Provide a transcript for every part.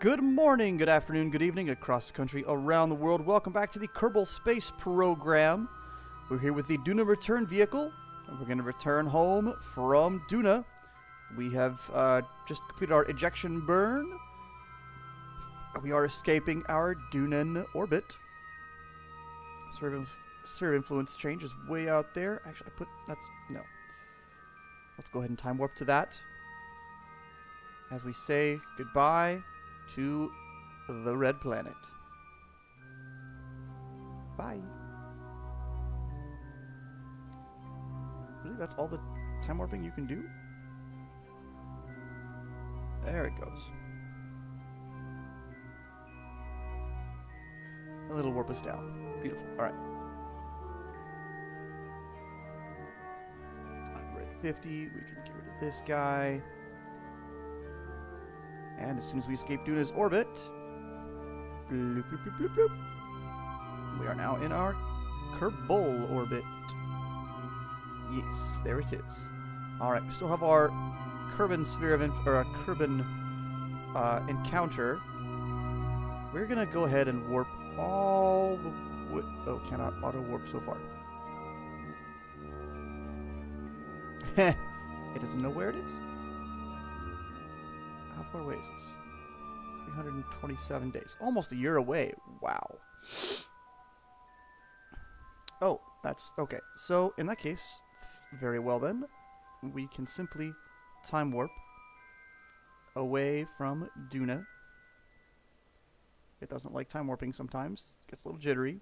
Good morning, good afternoon, good evening, across the country, around the world. Welcome back to the Kerbal Space Program. We're here with the Duna return vehicle, and we're going to return home from Duna. We have just completed our ejection burn. We are escaping our Dunan orbit. Sphere of influence change is way out there. Actually, no. Let's go ahead and time warp to that. As we say goodbye to the red planet. Bye. Really? That's all the time warping you can do? There it goes. A little warp us down. Beautiful. Alright. We're at 50. We can get rid of this guy. And as soon as we escape Duna's orbit, bloop, bloop, bloop, bloop, bloop, we are now in our Kerbal orbit. Yes, there it is. Alright, we still have our Kerbin sphere of Kerbin encounter. We're gonna go ahead and warp all the oh, cannot auto warp so far. It doesn't know where it is. How far away is this? 327 days. Almost a year away. Wow. Oh, that's okay. So, in that case, very well then, we can simply time warp away from Duna. It doesn't like time warping sometimes. It gets a little jittery.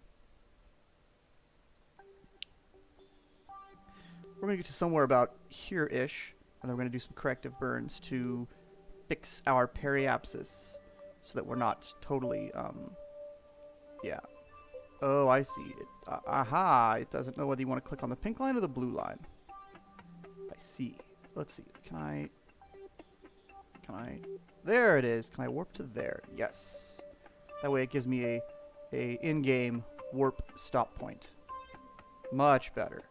We're going to get to somewhere about here-ish, and then we're going to do some corrective burns to fix our periapsis so that we're not totally, yeah. Oh, I see. Aha! It doesn't know whether you want to click on the pink line or the blue line. I see. Let's see. Can I... There it is. Can I warp to there? Yes. That way it gives me a in-game warp stop point. Much better.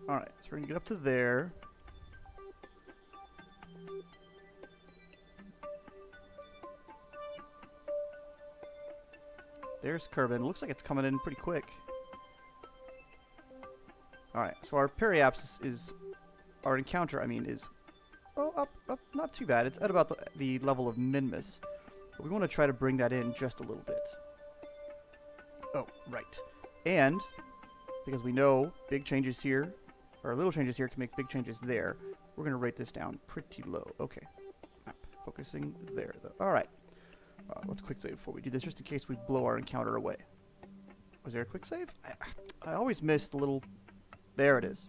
Alright, so we're going to get up to there. There's Kerbin. Looks like it's coming in pretty quick. Alright, so our periapsis is... Our encounter, is... Oh, up, not too bad. It's at about the level of Minmus. But we want to try to bring that in just a little bit. Oh, right. And, because we know big changes here, or little changes here can make big changes there, we're going to rate this down pretty low. Okay. Focusing there, though. Alright. Let's quick save before we do this, just in case we blow our encounter away. Was there a quick save? I always missed the little... There it is.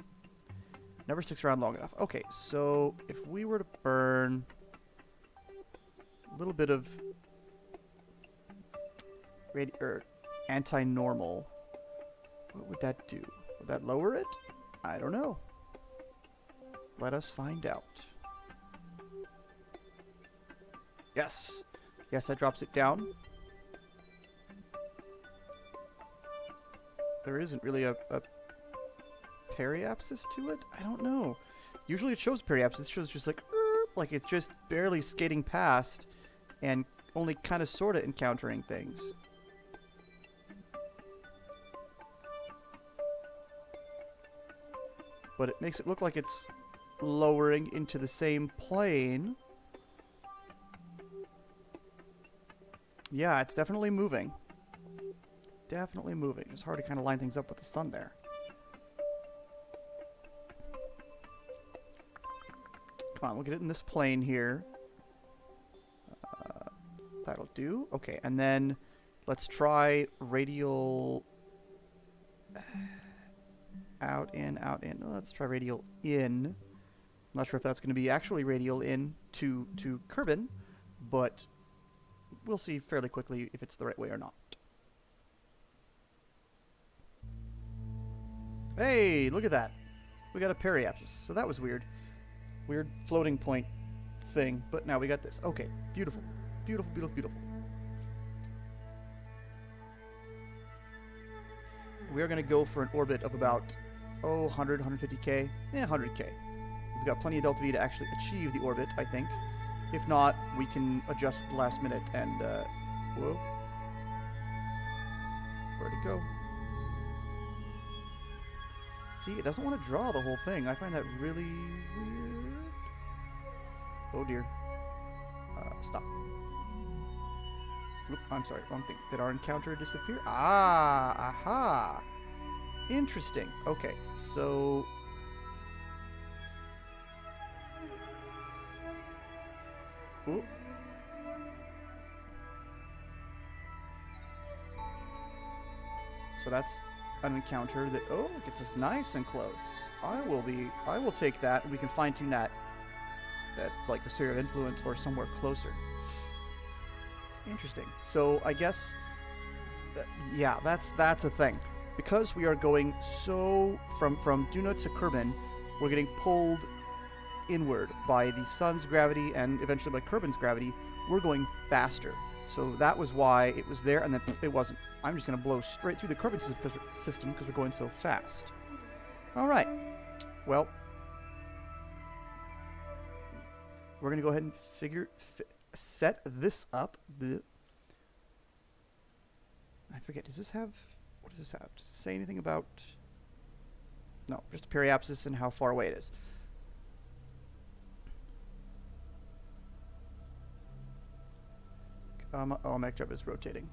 Never sticks around long enough. Okay, so if we were to burn a little bit of anti-normal, what would that do? Would that lower it? I don't know. Let us find out. Yes. Yes, that drops it down. There isn't really a periapsis to it? I don't know. Usually it shows periapsis. It shows just like it's just barely skating past and only kind of sort of encountering things. But it makes it look like it's lowering into the same plane. Yeah, it's definitely moving. Definitely moving. It's hard to kind of line things up with the sun there. Come on, we'll get it in this plane here. That'll do. Okay, and then let's try radial... out, in, out, in. Oh, let's try radial in. I'm not sure if that's going to be actually radial in to Kerbin, but we'll see fairly quickly if it's the right way or not. Hey, look at that. We got a periapsis. So that was weird. Weird floating point thing, but now we got this. Okay, beautiful. Beautiful, beautiful, beautiful. We are going to go for an orbit of about, 100, 150k? Yeah, 100k. We've got plenty of delta V to actually achieve the orbit, I think. If not, we can adjust at the last minute and, whoa. Where'd it go? See, it doesn't want to draw the whole thing. I find that really weird. Oh dear. Stop. Oop, I'm sorry, wrong thing. Did our encounter disappear? Ah, aha. Interesting. Okay, so... Ooh. So that's an encounter that, oh, gets us nice and close. I will take that, and we can fine-tune that like the sphere of influence or somewhere closer. Interesting. So I guess, yeah, that's a thing. Because we are going so from Duna to Kerbin, we're getting pulled inward by the sun's gravity and eventually by Kerbin's gravity. We're going faster. So that was why it was there, and then it wasn't. I'm just going to blow straight through the Kerbin system because we're going so fast. All right. Well, we're going to go ahead and set this up. I forget, does this have... What does this have? Does it say anything about... No, just a periapsis and how far away it is. Oh, MacJub is rotating.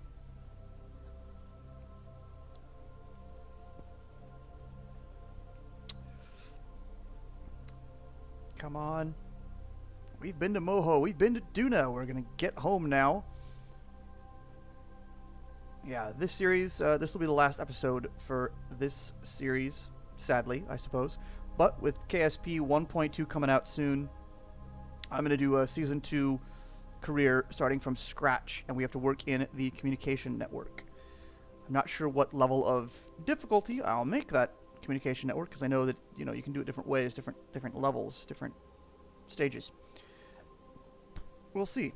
Come on. We've been to Moho. We've been to Duna. We're going to get home now. Yeah, this series, this will be the last episode for this series, sadly, I suppose. But with KSP 1.2 coming out soon, I'm going to do a Season 2 career starting from scratch, and we have to work in the communication network. I'm not sure what level of difficulty I'll make that communication network, because I know that, you know, you can do it different ways, different levels, different stages. We'll see.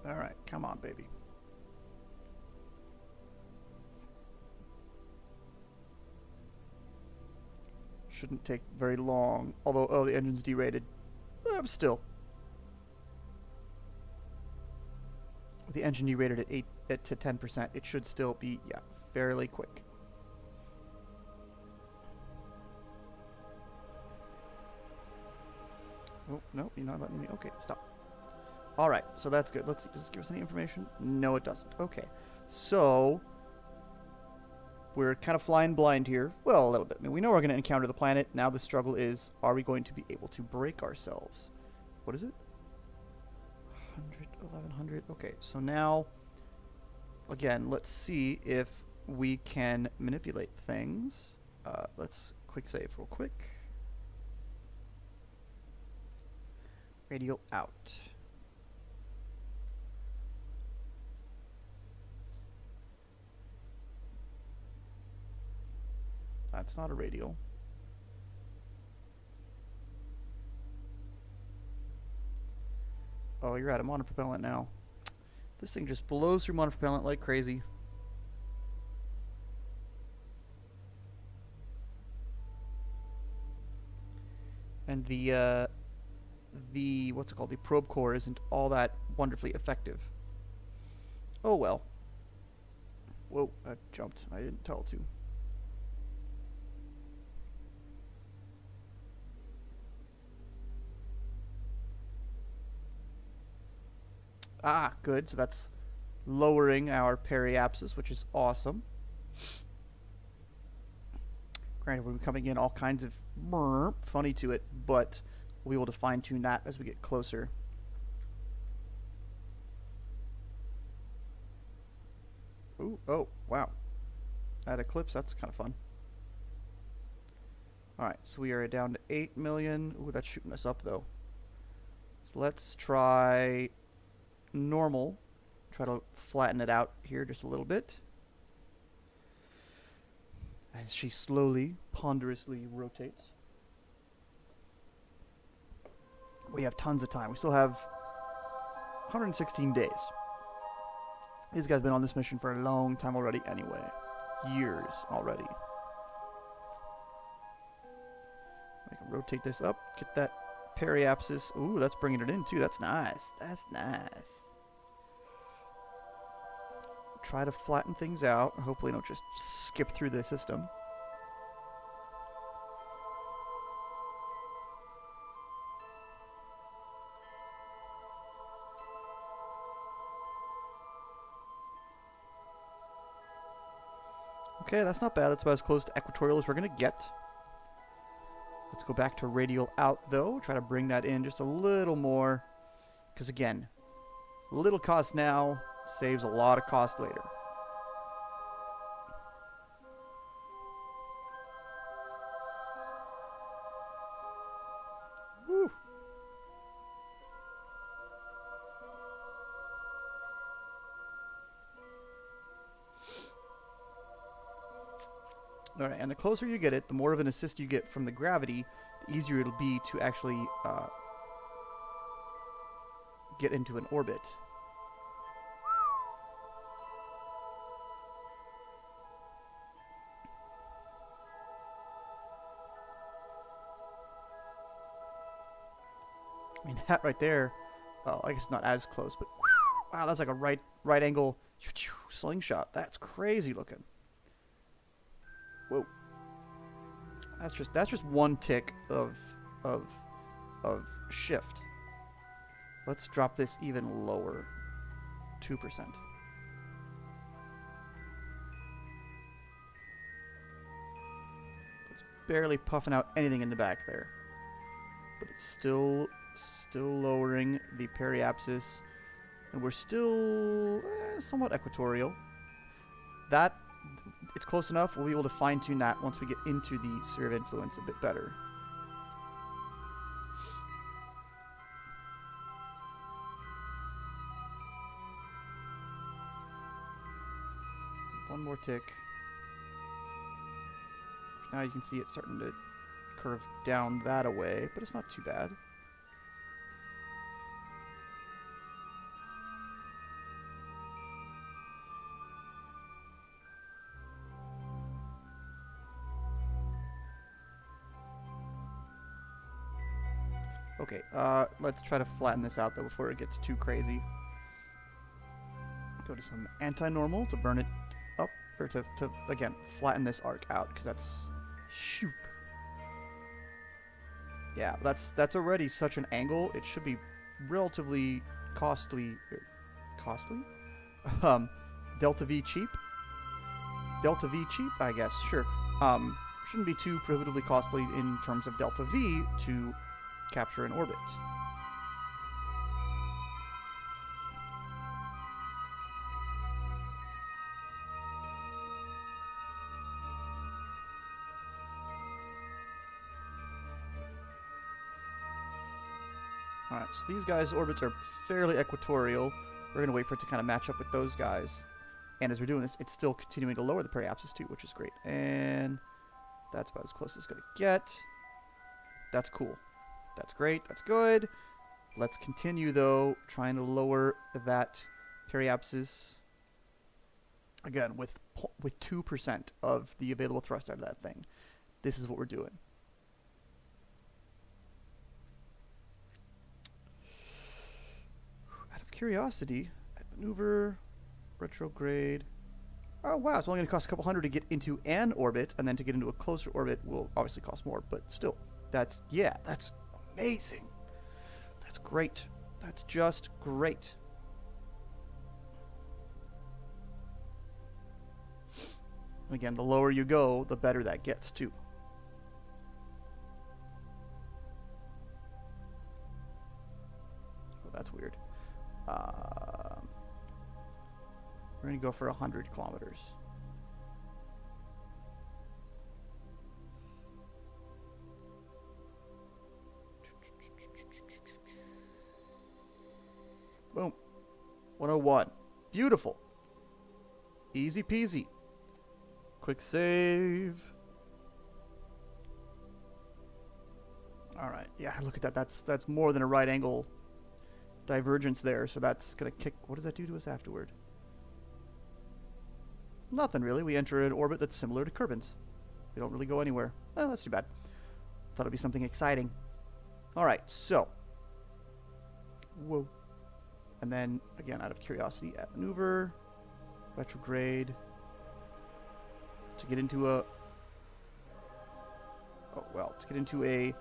Alright, come on, baby. Shouldn't take very long. Although, oh, the engine's derated. Still. With the engine derated at to 10%, it should still be, yeah, fairly quick. Oh, no, you're not letting me. Okay, stop. Alright, so that's good. Let's see. Does this give us any information? No, it doesn't. Okay. So, we're kind of flying blind here. Well, a little bit. I mean, we know we're going to encounter the planet. Now the struggle is, are we going to be able to break ourselves? What is it? 100, 1100. Okay, so now, again, let's see if we can manipulate things. Let's quick save real quick. Radial out. That's not a radial. Oh, you're out of monopropellant now. This thing just blows through monopropellant like crazy. And the what's it called? The probe core isn't all that wonderfully effective. Oh well. Whoa, I jumped. I didn't tell it to. Ah, good. So that's lowering our periapsis, which is awesome. Granted, we're coming in all kinds of funny to it, but we'll be able to fine-tune that as we get closer. Ooh, oh, wow. That eclipse, that's kind of fun. Alright, so we are down to 8 million. Ooh, that's shooting us up, though. So let's try normal. Try to flatten it out here just a little bit. As she slowly, ponderously rotates. We have tons of time. We still have 116 days. These guys have been on this mission for a long time already anyway. Years already. Make them rotate this up. Get that periapsis. Ooh, that's bringing it in too. That's nice. That's nice. Try to flatten things out. Hopefully don't just skip through the system. Okay, that's not bad. That's about as close to equatorial as we're going to get. Let's go back to radial out, though. Try to bring that in just a little more. Because, again, little cost now saves a lot of cost later. Woo! Alright, and the closer you get it, the more of an assist you get from the gravity, the easier it'll be to actually get into an orbit. I mean, that right there, well, I guess it's not as close, but wow, that's like a right angle slingshot. That's crazy looking. Whoa. That's just one tick of shift. Let's drop this even lower. 2%. It's barely puffing out anything in the back there. But it's still lowering the periapsis. And we're still somewhat equatorial. That, it's close enough. We'll be able to fine-tune that once we get into the sphere of influence a bit better. One more tick. Now you can see it starting to curve down that away, but it's not too bad. Okay, let's try to flatten this out though before it gets too crazy. Go to some anti-normal to burn it up, or to again, flatten this arc out, because that's shoop. Yeah, that's already such an angle, it should be relatively costly. Costly? Delta V cheap? Delta V cheap, I guess, sure. Shouldn't be too prohibitively costly in terms of Delta V to capture an orbit. Alright, so these guys' orbits are fairly equatorial. We're going to wait for it to kind of match up with those guys. And as we're doing this, it's still continuing to lower the periapsis too, which is great. And that's about as close as it's going to get. That's cool. That's great. That's good. Let's continue, though, trying to lower that periapsis. Again, with 2% of the available thrust out of that thing. This is what we're doing. Out of curiosity, maneuver, retrograde. Oh, wow. It's only going to cost a couple hundred to get into an orbit, and then to get into a closer orbit will obviously cost more, but still. That's amazing. That's great. That's just great. Again, the lower you go, the better that gets too. Oh, that's weird. We're going to go for 100 kilometers. Boom. 101. Beautiful. Easy peasy. Quick save. Alright. Yeah, look at that. That's more than a right angle divergence there. So that's going to kick. What does that do to us afterward? Nothing really. We enter an orbit that's similar to Kerbin's. We don't really go anywhere. Oh, that's too bad. Thought it'd be something exciting. Alright, so. Whoa. And then, again, out of curiosity, at maneuver, retrograde, to get into a... Oh, well, to get into a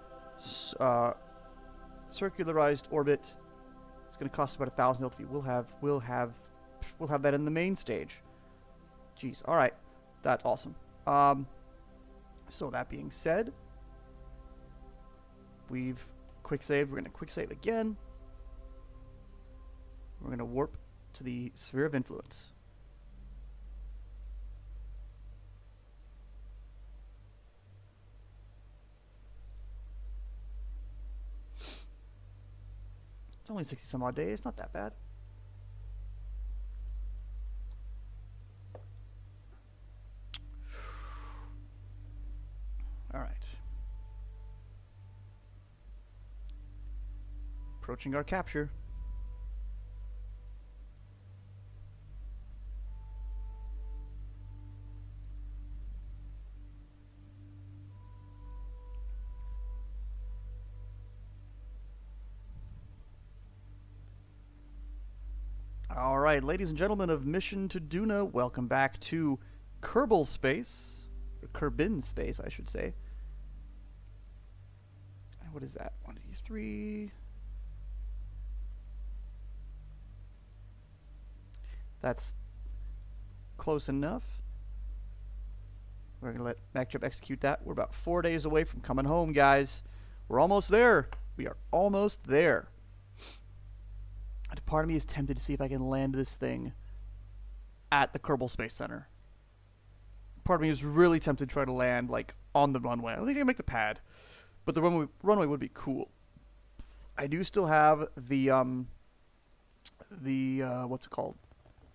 circularized orbit, it's going to cost about 1,000 LTV. We'll have that in the main stage. Jeez, alright. That's awesome. So that being said, we've quick saved. We're going to quick save again. We're going to warp to the sphere of influence. It's only 60 some odd days. It's not that bad. All right. Approaching our capture. All right, ladies and gentlemen of Mission to Duna, welcome back to Kerbal Space, or Kerbin Space, I should say. What is that? 183. That's close enough. We're going to let MacJump execute that. We're about 4 days away from coming home, guys. We're almost there. We are almost there. And part of me is tempted to see if I can land this thing at the Kerbal Space Center. Part of me is really tempted to try to land, like, on the runway. I don't think I can make the pad, but the runway would be cool. I do still have the what's it called?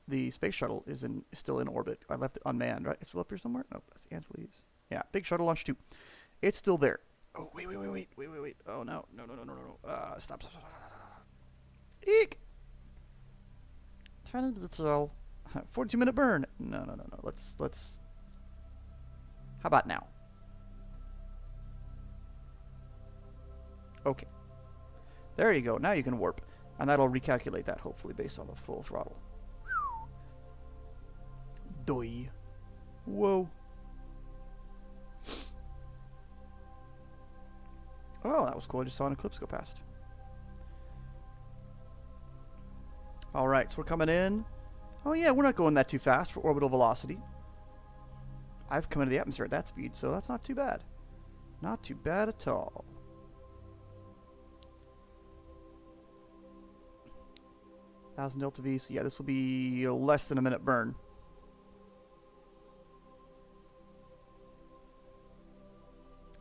The space shuttle is still in orbit. I left it unmanned, right? It's still up here somewhere? Nope, that's the Antilles. Yeah, big shuttle launch 2. It's still there. Oh, wait. Oh, no. Stop. Eek! Turn into the tail. 42-minute burn. No. Let's. How about now? Okay. There you go. Now you can warp. And that'll recalculate that, hopefully, based on the full throttle. Doi. Whoa. Oh, that was cool. I just saw an eclipse go past. Alright, so we're coming in. Oh yeah, we're not going that too fast for orbital velocity. I've come into the atmosphere at that speed, so that's not too bad. Not too bad at all. $1,000 delta V, so yeah, this will be less than a minute burn.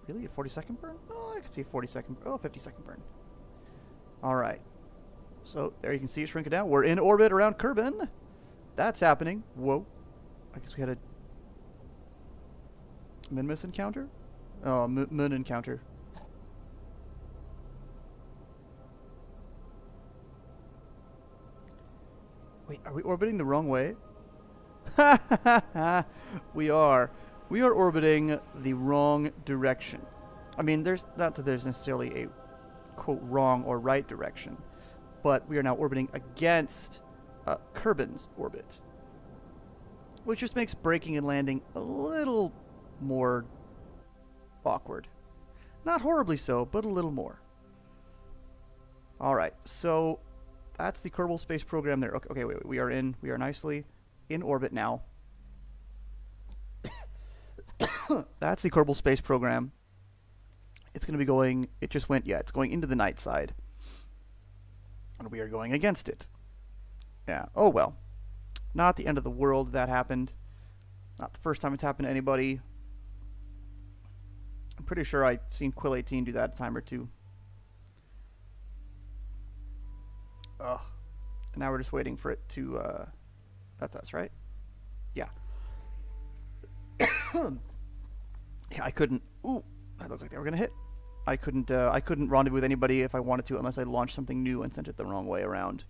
Really? A 40-second burn? Oh, I could see a 40-second... Oh, 50-second burn. Alright. So, there you can see it shrinking down. We're in orbit around Kerbin. That's happening. Whoa. I guess we had a... Minmus encounter? Oh, moon encounter. Wait, are we orbiting the wrong way? We are. We are orbiting the wrong direction. I mean, there's not that there's necessarily a, quote, wrong or right direction, but we are now orbiting against Kerbin's orbit, which just makes braking and landing a little more awkward. Not horribly so, but a little more. All right, so that's the Kerbal Space Program there. Okay, wait. We are nicely in orbit now. That's the Kerbal Space Program. It's going to be going... It just went... Yeah, it's going into the night side. And we are going against it. Yeah. Oh, well. Not the end of the world that happened. Not the first time it's happened to anybody. I'm pretty sure I've seen Quill 18 do that a time or two. Ugh. And now we're just waiting for it to... That's us, right? Yeah. Yeah, I couldn't... Ooh, that looked like they were going to hit. I couldn't rendezvous with anybody if I wanted to unless I launched something new and sent it the wrong way around.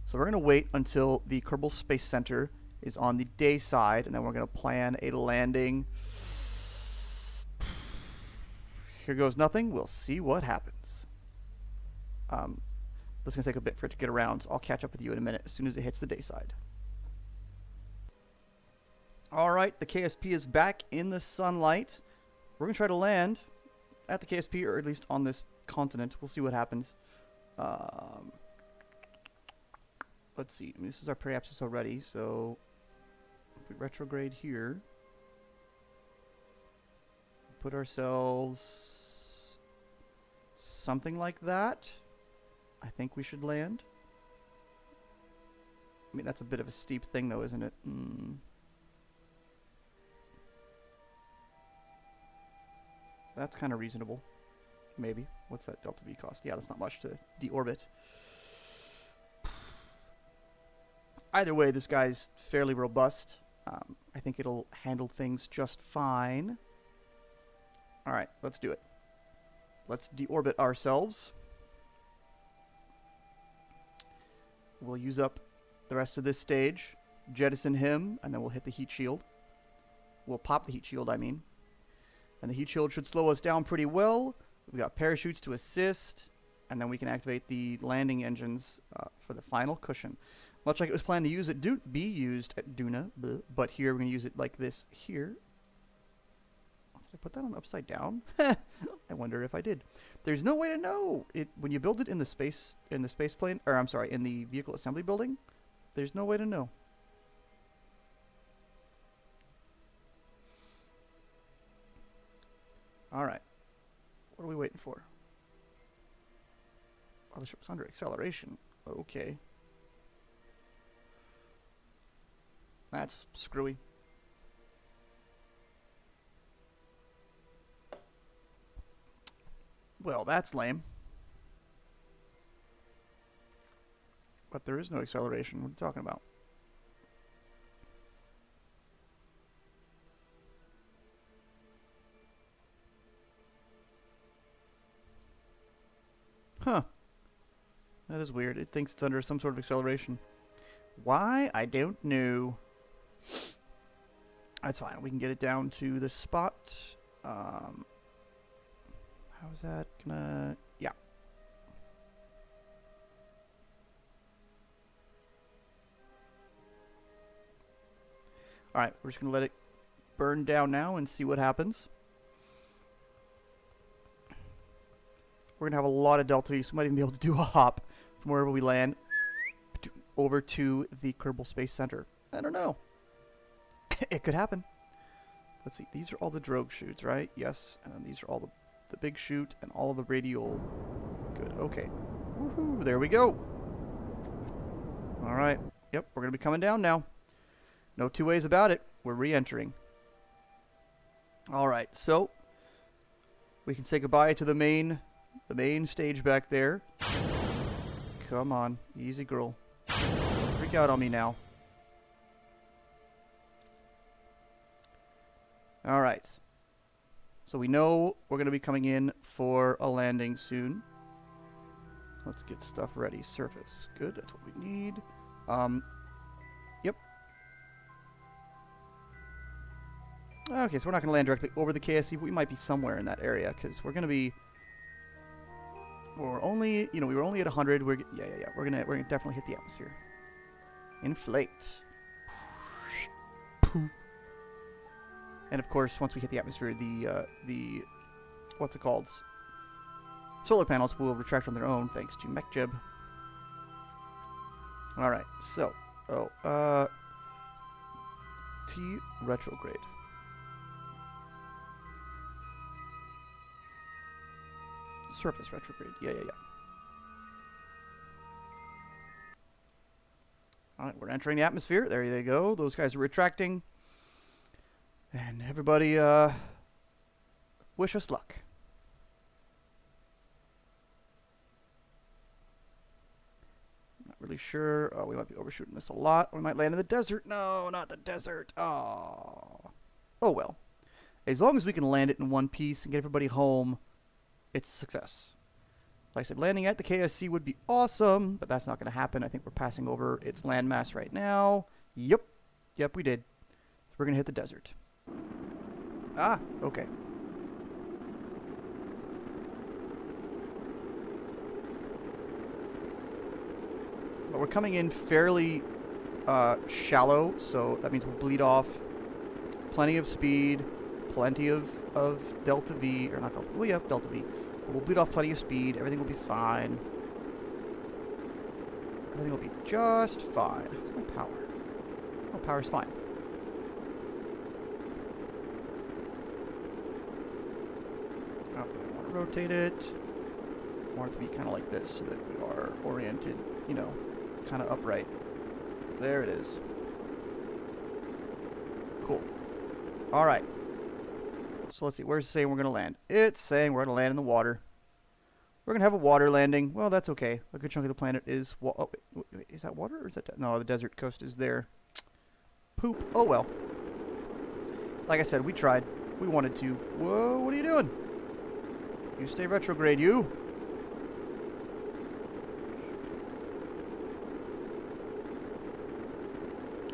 So we're going to wait until the Kerbal Space Center is on the day side, and then we're going to plan a landing here goes nothing. We'll see what happens. That's going to take a bit for it to get around, so I'll catch up with you in a minute as soon as it hits the day side. Alright, the KSP is back in the sunlight. We're going to try to land at the KSP, or at least on this continent. We'll see what happens. Let's see. I mean, this is our periapsis already, so if we retrograde here, put ourselves something like that, I think we should land. I mean, that's a bit of a steep thing, though, isn't it? That's kind of reasonable. Maybe. What's that delta V cost? Yeah, that's not much to deorbit. Either way, this guy's fairly robust. I think it'll handle things just fine. Alright, let's do it. Let's deorbit ourselves. We'll use up the rest of this stage, jettison him, and then we'll hit the heat shield. We'll pop the heat shield, I mean. And the heat shield should slow us down pretty well. We've got parachutes to assist, and then we can activate the landing engines for the final cushion. Much like it was planned to use at be used at Duna, but here we're going to use it like this here. Did I put that on upside down? I wonder if I did. There's no way to know it when you build it in the space plane, or I'm sorry, in the vehicle assembly building. There's no way to know. All right. What are we waiting for? Oh, the ship's under acceleration. Okay. That's screwy. Well, that's lame. But there is no acceleration. What are you talking about? Huh. That is weird. It thinks it's under some sort of acceleration. Why? I don't know. That's fine. We can get it down to the spot. How is that gonna... Yeah. Alright, we're just gonna let it burn down now and see what happens. We're gonna have a lot of delta V, so we might even be able to do a hop from wherever we land over to the Kerbal Space Center. I don't know. It could happen. Let's see. These are all the drogue chutes, right? Yes. And then these are all the big chute and all of the radial. Good. Okay. Woohoo! There we go. All right. Yep. We're gonna be coming down now. No two ways about it. We're re-entering. All right. So we can say goodbye to the main stage back there. Come on, easy girl. Don't freak out on me now. All right. So we know we're going to be coming in for a landing soon. Let's get stuff ready. Surface. Good, that's what we need. Yep. Okay, so we're not going to land directly over the KSC, but we might be somewhere in that area, because we're going to be... We're only, we were only at 100. We're gonna definitely hit the atmosphere. Inflate. And of course, once we hit the atmosphere, the what's it called? Solar panels will retract on their own thanks to MechJib. All right, so T retrograde. Surface retrograde. Yeah. Alright, we're entering the atmosphere. There they go. Those guys are retracting. And everybody, wish us luck. Not really sure. Oh, we might be overshooting this a lot. We might land in the desert. No, not the desert. Oh. Oh well. As long as we can land it in one piece and get everybody home, it's a success. Like I said, landing at the KSC would be awesome, but that's not going to happen. I think we're passing over its landmass right now. Yep, we did. So we're going to hit the desert. Ah, okay. But we're coming in fairly shallow, so that means we'll bleed off plenty of speed, plenty of delta V, or not delta, well yeah, delta V. But we'll bleed off plenty of speed, everything will be fine. Everything will be just fine. What's my power? Oh, power's fine. Oh, I want to rotate it. I want it to be kind of like this so that we are oriented, you know, kind of upright. There it is. Cool. Alright. So let's see. Where's it saying we're going to land? It's saying we're going to land in the water. We're going to have a water landing. Well, that's okay. A good chunk of the planet is... oh, wait, is that water or is that... no, the desert coast is there. Poop. Oh, well. Like I said, we tried. We wanted to. Whoa, what are you doing? You stay retrograde, you.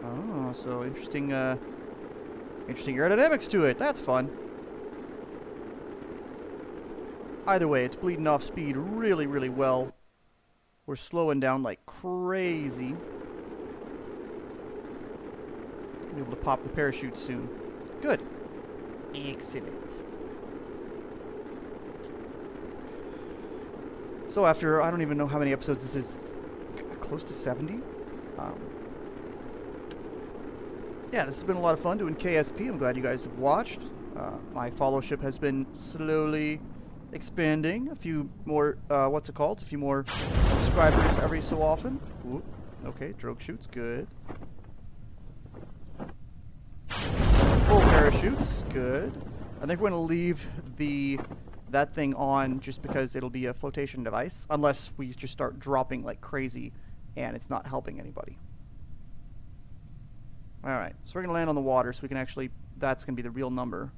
Oh, so interesting, interesting aerodynamics to it. That's fun. Either way, it's bleeding off speed really, really well. We're slowing down like crazy. We'll be able to pop the parachute soon. Good. Excellent. So after, I don't even know how many episodes this is, close to 70? Yeah, this has been a lot of fun doing KSP. I'm glad you guys have watched. My followership has been slowly expanding. A few more, what's it called? A few more subscribers every so often. Ooh, okay, drogue shoots, good. Full parachutes, good. I think we're going to leave that thing on just because it'll be a flotation device, unless we just start dropping like crazy and it's not helping anybody. Alright, so we're going to land on the water so we can actually, that's going to be the real number.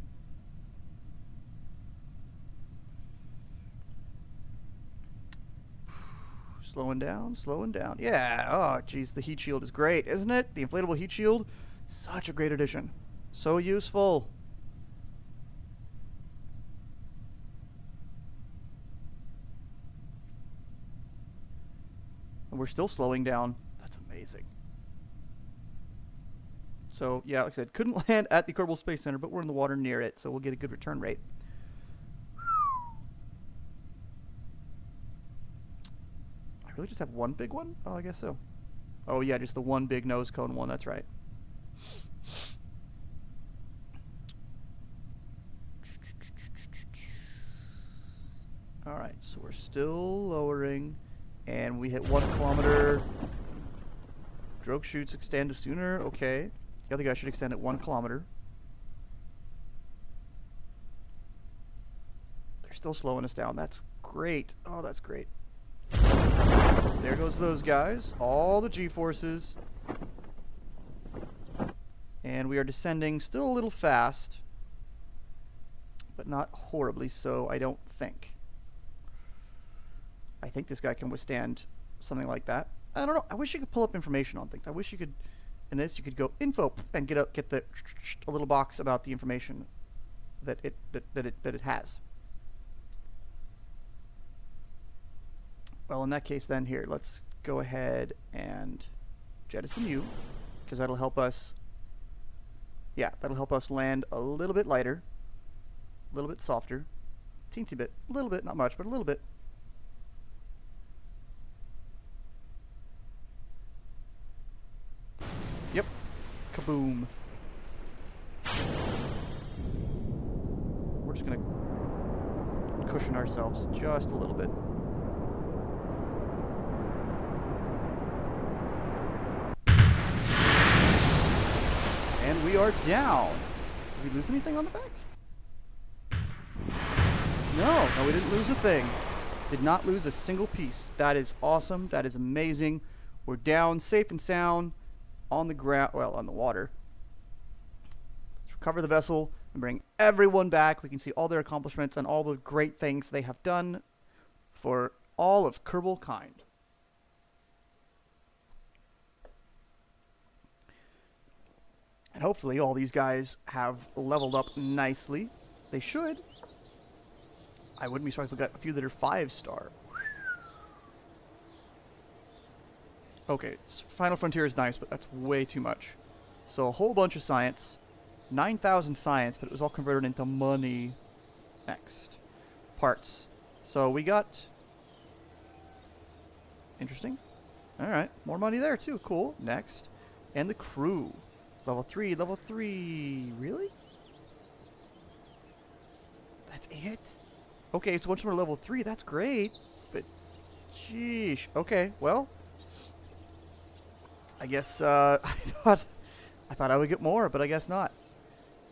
Slowing down, slowing down. Yeah, oh jeez, the heat shield is great, isn't it? The inflatable heat shield, such a great addition. So useful. And we're still slowing down. That's amazing. So, yeah, like I said, couldn't land at the Kerbal Space Center, but we're in the water near it, so we'll get a good return rate. I really just have one big one? Oh, I guess so. Oh, yeah, just the one big nose cone one, that's right. Alright, so we're still lowering, and we hit 1 kilometer. Drogue shoots extend sooner, okay. The other guy should extend at 1 kilometer. They're still slowing us down. That's great. Oh, that's great. There goes those guys. All the G-forces. And we are descending still a little fast. But not horribly so, I don't think. I think this guy can withstand something like that. I don't know. I wish you could pull up information on things. I wish you could... in this, you could go info and get a little box about the information that it has. Well, in that case, then here, let's go ahead and jettison you, because that'll help us. Yeah, that'll help us land a little bit lighter, a little bit softer, teensy bit, a little bit, not much, but a little bit. Yep. Kaboom. We're just gonna cushion ourselves just a little bit. And we are down. Did we lose anything on the back? No, we didn't lose a thing. Did not lose a single piece. That is awesome. That is amazing. We're down, safe and sound. On the ground, well, on the water. Let's recover the vessel and bring everyone back. We can see all their accomplishments and all the great things they have done for all of Kerbal kind. And hopefully all these guys have leveled up nicely. They should. I wouldn't be surprised if we got a few that are 5-star. Okay, Final Frontier is nice, but that's way too much. So a whole bunch of science. 9,000 science, but it was all converted into money. Next. Parts. So we got... Interesting. Alright, more money there too. Cool. Next. And the crew. Level 3, level 3. Really? That's it? Okay, so once we're level 3, that's great. But, sheesh. Okay, well... I guess, I thought I would get more, but I guess not.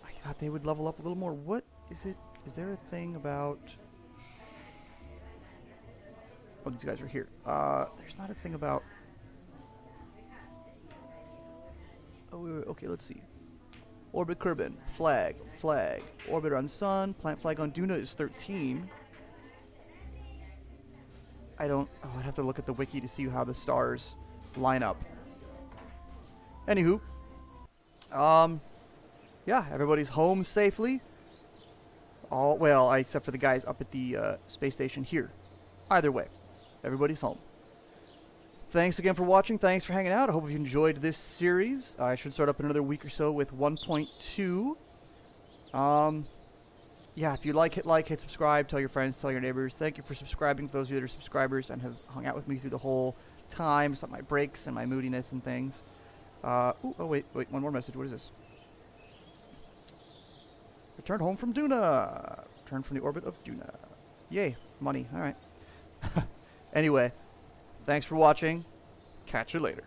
I thought they would level up a little more. What is it? Is there a thing about... Oh, these guys are here. There's not a thing about... Oh, wait, okay, let's see. Orbit Kerbin. Flag. Flag. Orbiter on Sun. Plant flag on Duna is 13. I don't... Oh, I'd have to look at the wiki to see how the stars line up. Anywho. Yeah, everybody's home safely. All well, except for the guys up at the space station here. Either way, everybody's home. Thanks again for watching. Thanks for hanging out. I hope you enjoyed this series. I should start up another week or so with 1.2. Yeah, if you hit subscribe, tell your friends, tell your neighbors. Thank you for subscribing to those of you that are subscribers and have hung out with me through the whole time. Some of my breaks and my moodiness and things. Oh wait, one more message. What is this? Returned home from Duna. Returned from the orbit of Duna. Yay, money. All right. Anyway, thanks for watching. Catch you later.